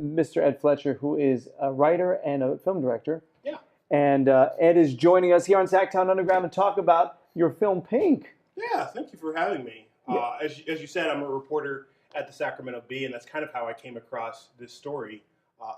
Mr. Ed Fletcher, who is a writer and a film director. Yeah. And Ed is joining us here on Sactown Underground to talk about your film Pink. Yeah, thank you for having me. Yeah. As you said, I'm a reporter at the Sacramento Bee, and that's kind of how I came across this story.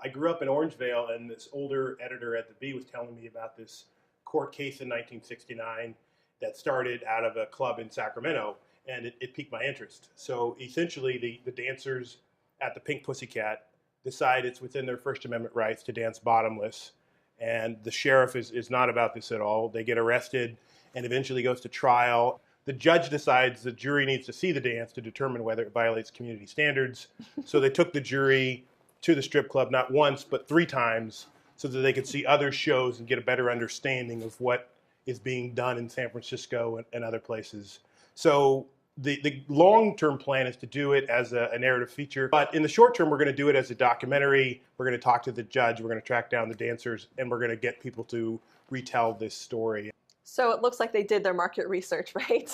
I grew up in Orangevale, and this older editor at the Bee was telling me about this court case in 1969 that started out of a club in Sacramento, and it piqued my interest. So essentially, the dancers at the Pink Pussycat decide it's within their First Amendment rights to dance bottomless, and the sheriff is not about this at all. They get arrested and eventually goes to trial. The judge decides the jury needs to see the dance to determine whether it violates community standards. So they took the jury to the strip club not once, but 3 times so that they could see other shows and get a better understanding of what is being done in San Francisco and other places. So the long-term plan is to do it as a narrative feature. But in the short term, we're going to do it as a documentary. We're going to talk to the judge. We're going to track down the dancers, and we're going to get people to retell this story. So it looks like they did their market research, right?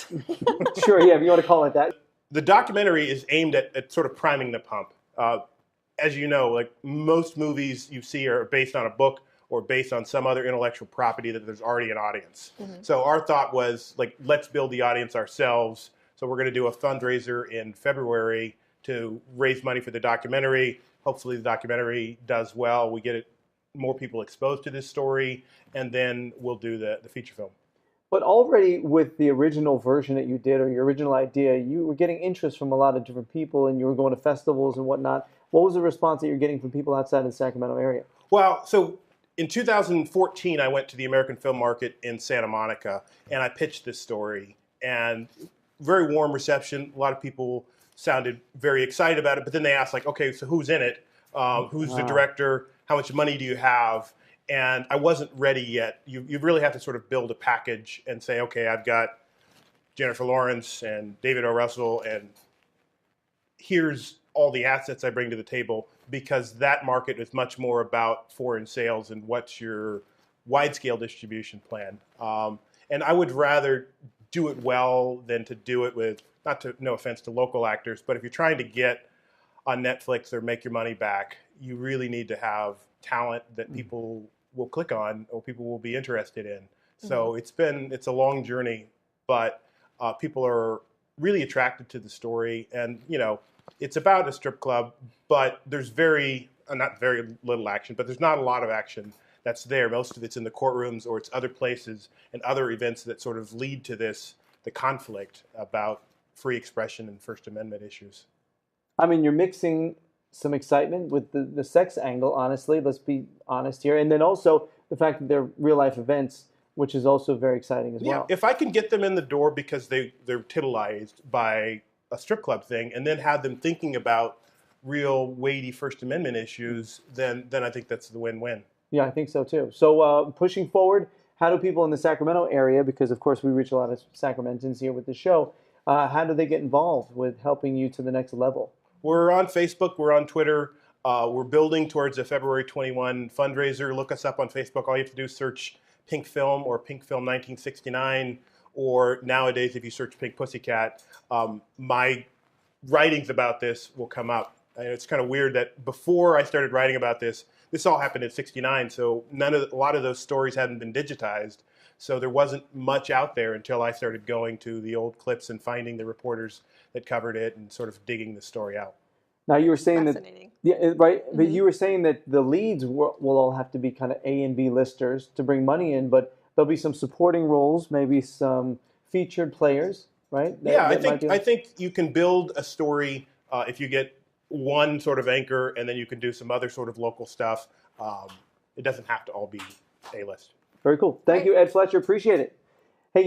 Sure, yeah, if you want to call it that. The documentary is aimed at sort of priming the pump. As you know, like most movies you see are based on a book or based on some other intellectual property that there's already an audience. Mm-hmm. So our thought was, like, let's build the audience ourselves. So we're going to do a fundraiser in February to raise money for the documentary. Hopefully the documentary does well. We get more people exposed to this story, and then we'll do the feature film. But already with the original version that you did, or your original idea, you were getting interest from a lot of different people, and you were going to festivals and whatnot. What was the response that you're getting from people outside of the Sacramento area? Well, so in 2014, I went to the American Film Market in Santa Monica, and I pitched this story, and very warm reception. A lot of people sounded very excited about it, but then they asked, like, okay, so who's in it? Who's the director? How much money do you have? And I wasn't ready yet. You really have to sort of build a package and say, okay, I've got Jennifer Lawrence and David O. Russell, and here's all the assets I bring to the table, because that market is much more about foreign sales and what's your wide-scale distribution plan. And I would rather do it well than to do it with, no offense to local actors, but if you're trying to get on Netflix or make your money back, you really need to have talent that people will click on or people will be interested in. So it's a long journey, but people are really attracted to the story. And, you know, it's about a strip club, but there's not very little action, but there's not a lot of action that's there. Most of it's in the courtrooms, or it's other places and other events that sort of lead to the conflict about free expression and First Amendment issues. I mean, you're mixing some excitement with the sex angle, honestly. Let's be honest here. And then also the fact that they're real-life events, which is also very exciting as well. If I can get them in the door because they're titillized by a strip club thing, and then have them thinking about real weighty First Amendment issues, then I think that's the win-win. Yeah, I think so too. So pushing forward, how do people in the Sacramento area, because of course we reach a lot of Sacramentans here with the show, how do they get involved with helping you to the next level? We're on Facebook, we're on Twitter. We're building towards a February 21 fundraiser. Look us up on Facebook. All you have to do is search Pink Film or Pink Film 1969, or nowadays if you search Pink Pussycat, my writings about this will come up. And it's kind of weird that before I started writing about this all happened in '69, so a lot of those stories hadn't been digitized. So there wasn't much out there until I started going to the old clips and finding the reporters that covered it and sort of digging the story out. Now you were saying that, yeah, right? Mm-hmm. But you were saying that the leads will all have to be kind of A and B listers to bring money in, but there'll be some supporting roles, maybe some featured players, right? I think you can build a story if you get one sort of anchor, and then you can do some other sort of local stuff. It doesn't have to all be A-list. Very cool. Thank you, Ed Fletcher. Appreciate it. Hey,